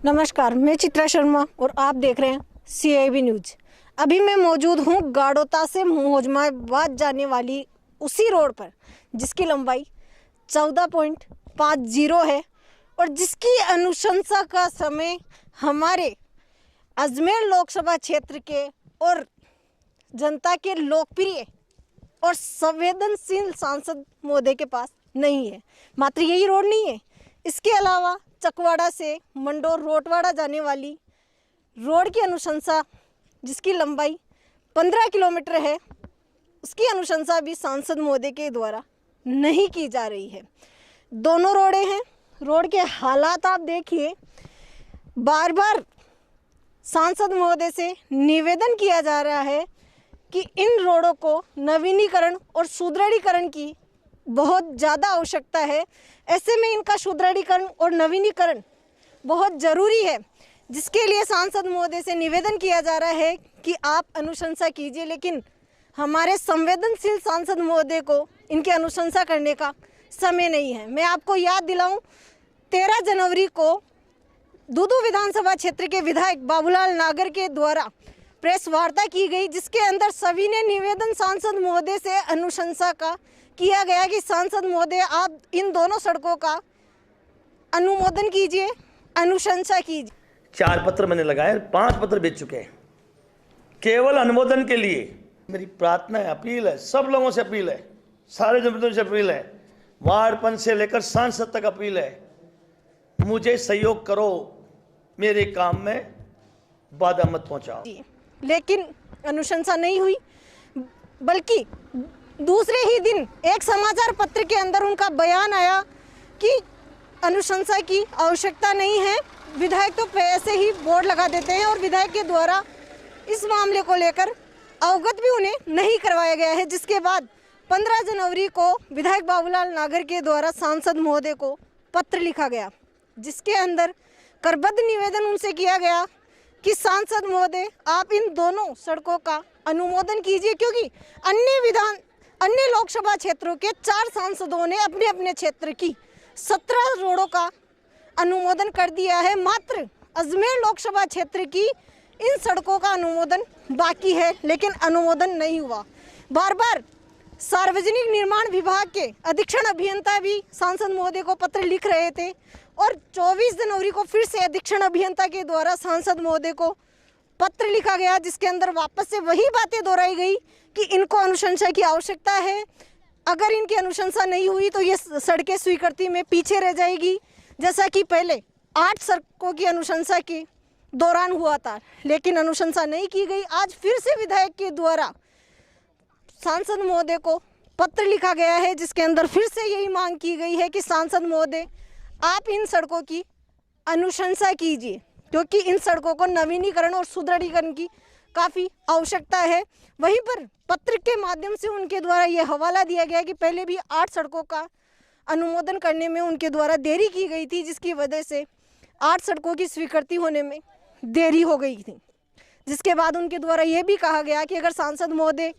नमस्कार, मैं चित्रा शर्मा और आप देख रहे हैं CIB न्यूज। अभी मैं मौजूद हूँ गाड़ोता से मोजमाबाद जाने वाली उसी रोड पर जिसकी लंबाई 14.50 है और जिसकी अनुशंसा का समय हमारे अजमेर लोकसभा क्षेत्र के और जनता के लोकप्रिय और संवेदनशील सांसद महोदय के पास नहीं है। मात्र यही रोड नहीं है, इसके अलावा चकवाड़ा से मंडोर रोटवाड़ा जाने वाली रोड की अनुशंसा जिसकी लंबाई 15 किलोमीटर है, उसकी अनुशंसा भी सांसद महोदय के द्वारा नहीं की जा रही है। दोनों रोडें हैं, रोड के हालात आप देखिए। बार बार सांसद महोदय से निवेदन किया जा रहा है कि इन रोडों को नवीनीकरण और सुदृढ़ीकरण की बहुत ज़्यादा आवश्यकता है। ऐसे में इनका सुदृढ़ीकरण और नवीनीकरण बहुत ज़रूरी है, जिसके लिए सांसद महोदय से निवेदन किया जा रहा है कि आप अनुशंसा कीजिए। लेकिन हमारे संवेदनशील सांसद महोदय को इनकी अनुशंसा करने का समय नहीं है। मैं आपको याद दिलाऊं, 13 जनवरी को दूदू विधानसभा क्षेत्र के विधायक बाबूलाल नागर के द्वारा प्रेस वार्ता की गई, जिसके अंदर सभी ने निवेदन सांसद महोदय से अनुशंसा का किया गया कि सांसद महोदय आप इन दोनों सड़कों का अनुमोदन कीजिए, अनुशंसा कीजिए। 4 पत्र मैंने लगाए, 5 पत्र भेज चुके हैं केवल अनुमोदन के लिए। मेरी प्रार्थना है, अपील है, सब लोगों से अपील है, सारे जनप्रतिनिधियों से अपील है, वार्ड पंच से लेकर सांसद तक अपील है, मुझे सहयोग करो, मेरे काम में बाधा मत पहुंचाओ। लेकिन अनुशंसा नहीं हुई, बल्कि दूसरे ही दिन एक समाचार पत्र के अंदर उनका बयान आया कि अनुशंसा की आवश्यकता नहीं है। विधायक तो ऐसे ही बोर्ड लगा देते हैं और विधायक के द्वारा इस मामले को लेकर अवगत भी उन्हें नहीं करवाया गया है। जिसके बाद 15 जनवरी को विधायक बाबूलाल नागर के द्वारा सांसद महोदय को पत्र लिखा गया, जिसके अंदर करबद्ध निवेदन उनसे किया गया कि सांसद महोदय आप इन दोनों सड़कों का अनुमोदन कीजिए, क्योंकि अन्य लोकसभा क्षेत्रों के 4 सांसदों ने अपने अपने क्षेत्र की 17 रोडों का अनुमोदन कर दिया है। मात्र अजमेर लोकसभा क्षेत्र की इन सड़कों का अनुमोदन बाकी है, लेकिन अनुमोदन नहीं हुआ। बार बार सार्वजनिक निर्माण विभाग के अधीक्षण अभियंता भी सांसद महोदय को पत्र लिख रहे थे और 24 जनवरी को फिर से अधीक्षण अभियंता के द्वारा सांसद महोदय को पत्र लिखा गया, जिसके अंदर वापस से वही बातें दोहराई गई कि इनको अनुशंसा की आवश्यकता है। अगर इनकी अनुशंसा नहीं हुई तो ये सड़कें स्वीकृति में पीछे रह जाएगी, जैसा कि पहले 8 सड़कों की अनुशंसा के दौरान हुआ था, लेकिन अनुशंसा नहीं की गई। आज फिर से विधायक के द्वारा सांसद महोदय को पत्र लिखा गया है, जिसके अंदर फिर से यही मांग की गई है कि सांसद महोदय आप इन सड़कों की अनुशंसा कीजिए, क्योंकि इन सड़कों को नवीनीकरण और सुदृढ़ीकरण की काफ़ी आवश्यकता है। वहीं पर पत्र के माध्यम से उनके द्वारा ये हवाला दिया गया कि पहले भी 8 सड़कों का अनुमोदन करने में उनके द्वारा देरी की गई थी, जिसकी वजह से 8 सड़कों की स्वीकृति होने में देरी हो गई थी। जिसके बाद उनके द्वारा ये भी कहा गया कि अगर सांसद महोदय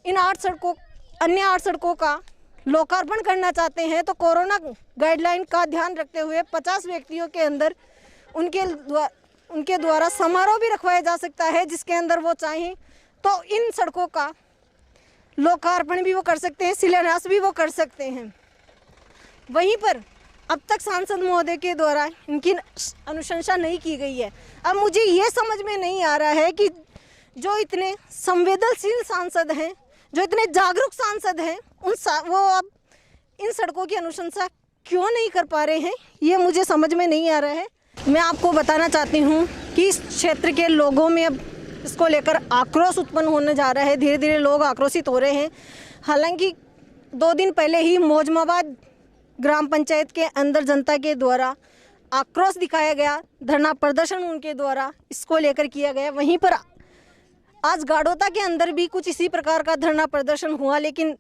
इन अन्य 8 सड़कों का लोकार्पण करना चाहते हैं तो कोरोना गाइडलाइन का ध्यान रखते हुए 50 व्यक्तियों के अंदर उनके द्वारा समारोह भी रखवाया जा सकता है, जिसके अंदर वो चाहें तो इन सड़कों का लोकार्पण भी वो कर सकते हैं, शिलान्यास भी वो कर सकते हैं। वहीं पर अब तक सांसद महोदय के द्वारा इनकी अनुशंसा नहीं की गई है। अब मुझे ये समझ में नहीं आ रहा है कि जो इतने संवेदनशील सांसद हैं, जो इतने जागरूक सांसद हैं, वो अब इन सड़कों की अनुशंसा क्यों नहीं कर पा रहे हैं, ये मुझे समझ में नहीं आ रहा है। मैं आपको बताना चाहती हूँ कि इस क्षेत्र के लोगों में अब इसको लेकर आक्रोश उत्पन्न होने जा रहा है। धीरे धीरे लोग आक्रोशित हो रहे हैं। हालांकि 2 दिन पहले ही मोजमाबाद ग्राम पंचायत के अंदर जनता के द्वारा आक्रोश दिखाया गया, धरना प्रदर्शन उनके द्वारा इसको लेकर किया गया। वहीं पर आज गाड़ोता के अंदर भी कुछ इसी प्रकार का धरना प्रदर्शन हुआ, लेकिन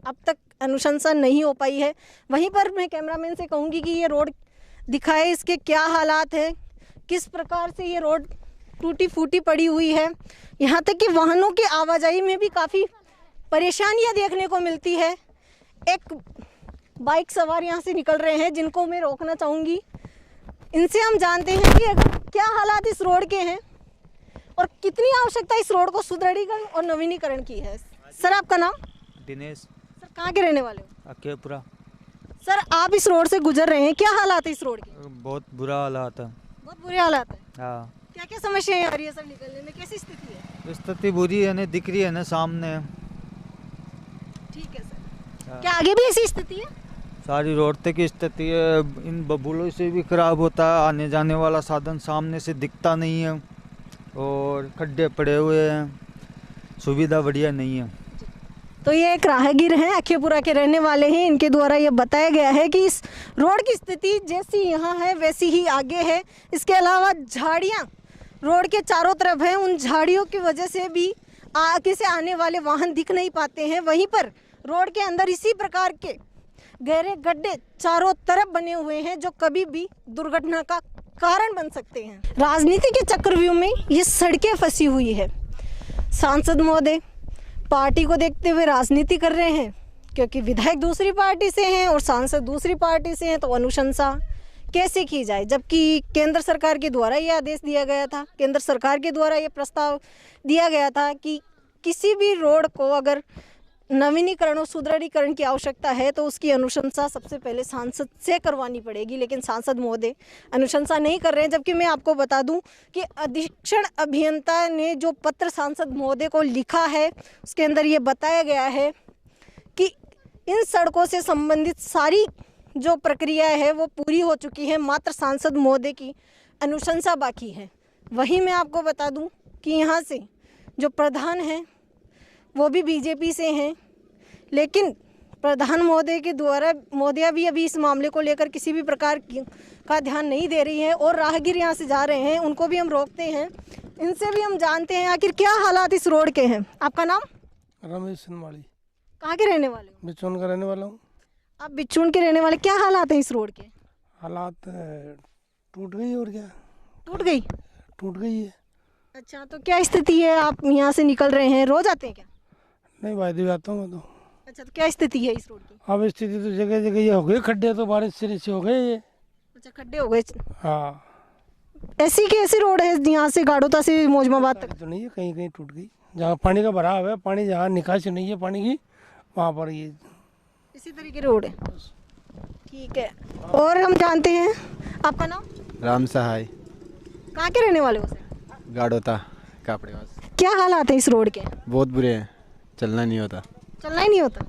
अब तक अनुशंसा नहीं हो पाई है। वहीं पर मैं कैमरामैन से कहूँगी कि ये रोड दिखाए, इसके क्या हालात हैं, किस प्रकार से ये रोड टूटी फूटी पड़ी हुई है। यहाँ तक कि वाहनों की आवाजाही में भी काफ़ी परेशानियाँ देखने को मिलती है। एक बाइक सवार यहाँ से निकल रहे हैं, जिनको मैं रोकना चाहूँगी। इनसे हम जानते हैं कि क्या हालात इस रोड के हैं और कितनी आवश्यकता इस रोड को सुदृढ़ीकरण और नवीनीकरण की है। सर आपका नाम? दिनेश। सर कहाँ के रहने वाले हो? अकेपुरा। सर आप इस रोड से गुजर रहे हैं, क्या हालात है इस रोड के? बहुत बुरा हालात है। बहुत बुरे हालात है। हाँ, क्या क्या समस्याएं आ रही है सर निकलने में, कैसी स्थिति है? स्थिति बुरी है ना, दिख रही है ना सामने। ठीक है सर। हाँ। क्या आगे भी ऐसी स्थिति है? सारी रोड तक की स्थिति है, इन बबूलों से भी खराब होता है, आने जाने वाला साधन सामने से दिखता नहीं है और खड्डे पड़े हुए हैं, सुविधा बढ़िया नहीं है। तो ये एक राहगीर हैं, अखेपुरा के रहने वाले हैं। इनके द्वारा ये बताया गया है कि इस रोड की स्थिति जैसी यहाँ है वैसी ही आगे है। इसके अलावा झाड़ियाँ रोड के चारों तरफ हैं, उन झाड़ियों की वजह से भी आगे से आने वाले वाहन दिख नहीं पाते हैं। वहीं पर रोड के अंदर इसी प्रकार के गहरे गड्ढे चारों तरफ बने हुए हैं जो कभी भी दुर्घटना का कारण बन सकते हैं। राजनीति के चक्रव्यूह में ये सड़कें फंसी हुई है। सांसद महोदय पार्टी को देखते हुए राजनीति कर रहे हैं, क्योंकि विधायक दूसरी पार्टी से हैं और सांसद दूसरी पार्टी से हैं, तो अनुशंसा कैसे की जाए, जबकि केंद्र सरकार के द्वारा ये आदेश दिया गया था, केंद्र सरकार के द्वारा ये प्रस्ताव दिया गया था कि किसी भी रोड को अगर नवीनीकरण और सुदृढ़ीकरण की आवश्यकता है तो उसकी अनुशंसा सबसे पहले सांसद से करवानी पड़ेगी। लेकिन सांसद महोदय अनुशंसा नहीं कर रहे हैं। जबकि मैं आपको बता दूं कि अधीक्षण अभियंता ने जो पत्र सांसद महोदय को लिखा है उसके अंदर ये बताया गया है कि इन सड़कों से संबंधित सारी जो प्रक्रिया है वो पूरी हो चुकी है, मात्र सांसद महोदय की अनुशंसा बाकी है। वहीं मैं आपको बता दूं कि यहाँ से जो प्रधान हैं वो भी बीजेपी से हैं, लेकिन प्रधान महोदय के द्वारा महोदया भी अभी इस मामले को लेकर किसी भी प्रकार का ध्यान नहीं दे रही हैं और राहगीर यहाँ से जा रहे हैं, उनको भी हम रोकते हैं। इनसे भी हम जानते हैं आखिर क्या हालात इस रोड के हैं। आपका नाम? रमेश सिनवाड़ी। कहाँ के रहने वाले हो? बिचौन का रहने वाला हूँ। आप बिचून के रहने वाले, क्या हालात हैं इस रोड के? हालात टूट गई और क्या, टूट गई? टूट गई है। अच्छा, तो क्या स्थिति है? आप यहाँ से निकल रहे हैं, रोज आते हैं क्या? नहीं वायदे आता हूँ मैं तो। अच्छा, तो क्या स्थिति है इस रोड की? अब स्थिति तो जगह जगह ये हो गई, खड्डे तो बारिश से नीचे हो गए ये। अच्छा, खड्डे हो गए। हाँ, ऐसी कैसी रोड है यहाँ से गाड़ोता से मोजमाबाद तक? तो नहीं है, कहीं कहीं टूट गई। जहाँ पानी का भराव है, पानी जहाँ निकासी नहीं है पानी की, वहाँ पर ये इसी तरह की रोड है। ठीक है, और हम जानते हैं आपका नाम? राम सहाय। कहाँ के रहने वाले हो सर? गाड़ोता कापड़े वास। क्या हालात है इस रोड के? बहुत बुरे हैं, चलना नहीं होता। चलना ही नहीं होता?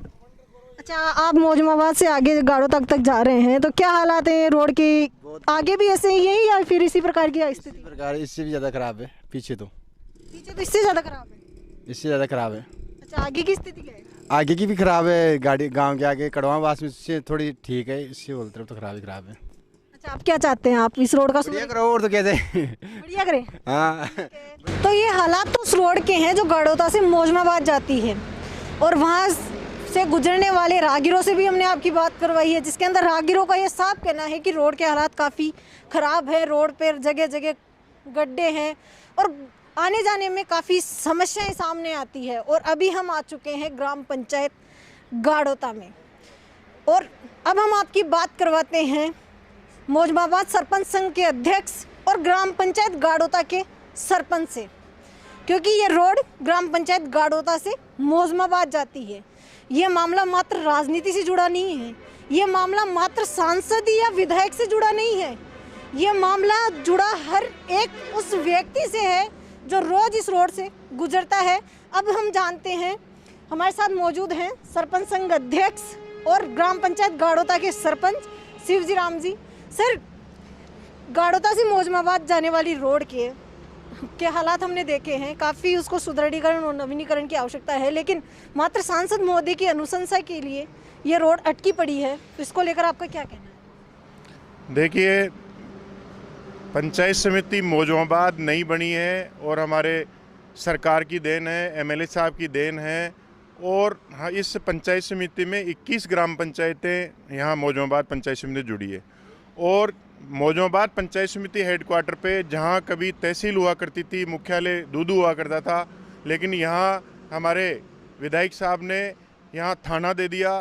अच्छा, आप मोजमाबाद से आगे गाड़ो तक जा रहे हैं, तो क्या हालात है रोड की? आगे भी ऐसे ही है या फिर इसी प्रकार की स्थिति? प्रकार इससे भी ज़्यादा खराब है, पीछे तो इससे ज़्यादा खराब है? इससे ज़्यादा खराब है। अच्छा, आगे की स्थिति क्या है? आगे की भी खराब है, गाड़ी गांव के आगे कड़वावास में से थोड़ी ठीक है, इससे बोल तरफ तो खराब ही खराब है। अच्छा, आप क्या चाहते हैं? आप इस रोड का बढ़िया करो और तो कहते हैं बढ़िया करें। हाँ। तो ये हालात तो उस रोड के हैं जो गाड़ोता से मोजमाबाद जाती है, और वहाँ से गुजरने वाले राहगीरों से भी हमने आपकी बात करवाई है, जिसके अंदर राहगीरों का ये साफ कहना है कि रोड के हालात काफ़ी ख़राब है। रोड पर जगह जगह गड्ढे हैं और आने जाने में काफ़ी समस्याएं सामने आती है। और अभी हम आ चुके हैं ग्राम पंचायत गाड़ोता में, और अब हम आपकी बात करवाते हैं मोजमाबाद सरपंच संघ के अध्यक्ष और ग्राम पंचायत गाड़ोता के सरपंच से, क्योंकि ये रोड ग्राम पंचायत गाड़ोता से मोजमाबाद जाती है। ये मामला मात्र राजनीति से जुड़ा नहीं है, ये मामला मात्र सांसद या विधायक से जुड़ा नहीं है, ये मामला जुड़ा हर एक उस व्यक्ति से है जो रोज इस रोड से गुजरता है। अब हम जानते हैं, हमारे साथ मौजूद हैं सरपंच संघ अध्यक्ष और ग्राम पंचायत गाड़ोता के सरपंच शिवजी राम जी। सर, गाड़ोता से मोजमाबाद जाने वाली रोड के हालात हमने देखे हैं, काफ़ी उसको सुदृढ़ीकरण और नवीनीकरण की आवश्यकता है, लेकिन मात्र सांसद महोदय की अनुशंसा के लिए ये रोड अटकी पड़ी है। तो इसको लेकर आपका क्या कहना है? देखिए, पंचायत समिति मोजमाबाद नहीं बनी है और हमारे सरकार की देन है, एमएलए साहब की देन है। और हाँ, इस पंचायत समिति में 21 ग्राम पंचायतें यहाँ मोजमाबाद पंचायत समिति जुड़ी है। और मोजमाबाद पंचायत समिति हेडक्वार्टर पे जहाँ कभी तहसील हुआ करती थी, मुख्यालय दूदू हुआ करता था, लेकिन यहाँ हमारे विधायक साहब ने यहाँ थाना दे दिया,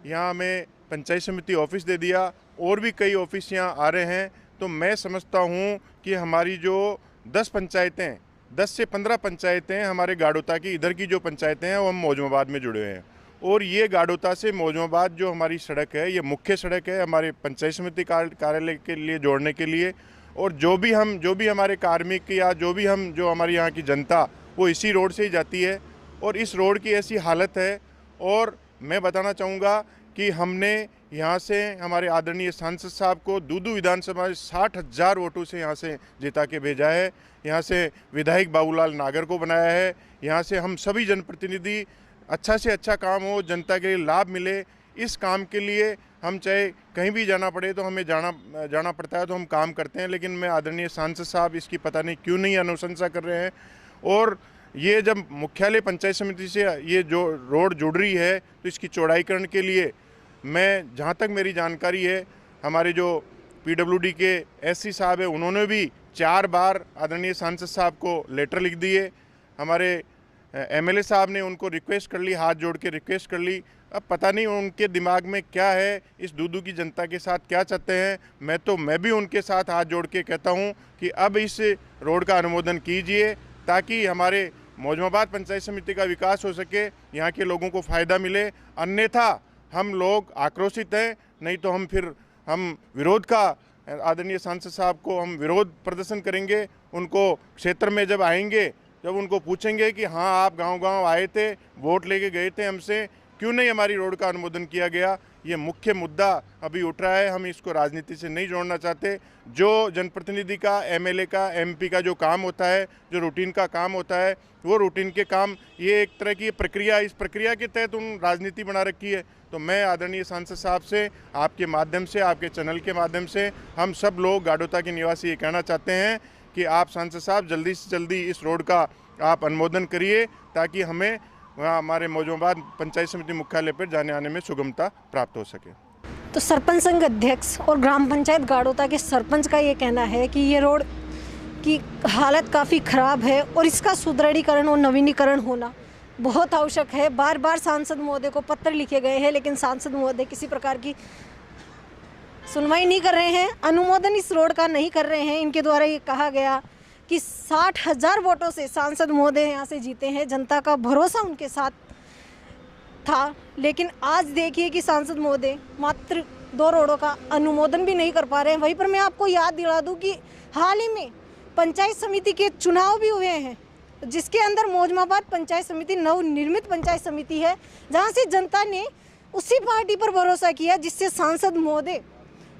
यहाँ हमें पंचायत समिति ऑफिस दे दिया, और भी कई ऑफिस यहाँ आ रहे हैं। तो मैं समझता हूँ कि हमारी जो 10 पंचायतें 10 से 15 पंचायतें हमारे गाड़ोता की इधर की जो पंचायतें हैं वो हम मौजमाबाद में जुड़े हुए हैं। और ये गाड़ोता से मौजमाबाद जो हमारी सड़क है, ये मुख्य सड़क है हमारे पंचायत समिति कार्यालय के लिए जोड़ने के लिए। और जो भी हमारे कार्मिक या जो हमारी यहाँ की जनता, वो इसी रोड से ही जाती है। और इस रोड की ऐसी हालत है, और मैं बताना चाहूँगा कि हमने यहाँ से हमारे आदरणीय सांसद साहब को दूदू विधानसभा 60,000 वोटों से यहाँ से जिता के भेजा है। यहाँ से विधायक बाबूलाल नागर को बनाया है। यहाँ से हम सभी जनप्रतिनिधि अच्छा से अच्छा काम हो, जनता के लिए लाभ मिले, इस काम के लिए हम चाहे कहीं भी जाना पड़े तो हमें जाना पड़ता है, तो हम काम करते हैं। लेकिन मैं आदरणीय सांसद साहब इसकी पता नहीं क्यों नहीं अनुशंसा कर रहे हैं। और ये जब मुख्यालय पंचायत समिति से ये जो रोड जुड़ रही है, तो इसकी चौड़ाईकरण के लिए मैं, जहाँ तक मेरी जानकारी है, हमारे जो PWD के SC साहब है, उन्होंने भी 4 बार आदरणीय सांसद साहब को लेटर लिख दिए। हमारे MLA साहब ने उनको रिक्वेस्ट कर ली, हाथ जोड़ के रिक्वेस्ट कर ली। अब पता नहीं उनके दिमाग में क्या है, इस दूदू की जनता के साथ क्या चाहते हैं। मैं भी उनके साथ हाथ जोड़ के कहता हूं कि अब इस रोड का अनुमोदन कीजिए, ताकि हमारे मौजमाबाद पंचायत समिति का विकास हो सके, यहाँ के लोगों को फ़ायदा मिले। अन्यथा हम लोग आक्रोशित हैं, नहीं तो हम विरोध का, आदरणीय सांसद साहब को हम विरोध प्रदर्शन करेंगे। उनको क्षेत्र में जब आएंगे, जब उनको पूछेंगे कि हाँ आप गांव-गांव आए थे, वोट लेके गए थे हमसे, क्यों नहीं हमारी रोड का अनुमोदन किया गया। ये मुख्य मुद्दा अभी उठ रहा है। हम इसको राजनीति से नहीं जोड़ना चाहते। जो जनप्रतिनिधि का, MLA का, MP का जो काम होता है, जो रूटीन का काम होता है, वो रूटीन के काम, ये एक तरह की प्रक्रिया, इस प्रक्रिया के तहत उन राजनीति बना रखी है। तो मैं आदरणीय सांसद साहब से, आपके माध्यम से, आपके चैनल के माध्यम से, हम सब लोग गाड़ोता के निवासी ये कहना चाहते हैं कि आप सांसद साहब जल्दी से जल्दी इस रोड का आप अनुमोदन करिए, ताकि हमें वहाँ हमारे मौजमाबाद पंचायत समिति मुख्यालय पर जाने आने में सुगमता प्राप्त हो सके। तो सरपंच संघ अध्यक्ष और ग्राम पंचायत गाड़ोता के सरपंच का ये कहना है कि ये रोड की हालत काफ़ी ख़राब है और इसका सुदृढ़ीकरण और नवीनीकरण होना बहुत आवश्यक है। बार बार सांसद महोदय को पत्र लिखे गए हैं, लेकिन सांसद महोदय किसी प्रकार की सुनवाई नहीं कर रहे हैं, अनुमोदन इस रोड का नहीं कर रहे हैं। इनके द्वारा ये कहा गया कि 60,000 वोटों से सांसद महोदय यहाँ से जीते हैं, जनता का भरोसा उनके साथ था। लेकिन आज देखिए कि सांसद महोदय मात्र 2 रोडों का अनुमोदन भी नहीं कर पा रहे हैं। वहीं पर मैं आपको याद दिला दूं कि हाल ही में पंचायत समिति के चुनाव भी हुए हैं, जिसके अंदर मौजमाबाद पंचायत समिति नवनिर्मित पंचायत समिति है, जहाँ से जनता ने उसी पार्टी पर भरोसा किया जिससे सांसद महोदय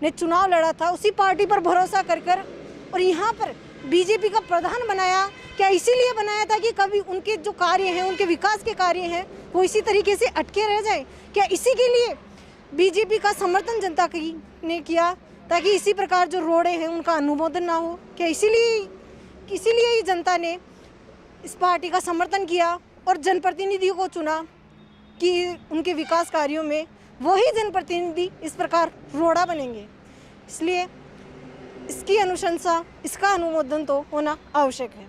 ने चुनाव लड़ा था, उसी पार्टी पर भरोसा कर और यहाँ पर बीजेपी का प्रधान बनाया। क्या इसीलिए बनाया था कि कभी उनके जो कार्य हैं, उनके विकास के कार्य हैं, वो इसी तरीके से अटके रह जाए? क्या इसी के लिए बीजेपी का समर्थन जनता ने किया, ताकि इसी प्रकार जो रोडें हैं उनका अनुमोदन ना हो? क्या इसीलिए ही जनता ने इस पार्टी का समर्थन किया और जनप्रतिनिधियों को चुना कि उनके विकास कार्यों में वही जनप्रतिनिधि इस प्रकार रोड़ा बनेंगे? इसलिए इसकी अनुशंसा, इसका अनुमोदन तो होना आवश्यक है।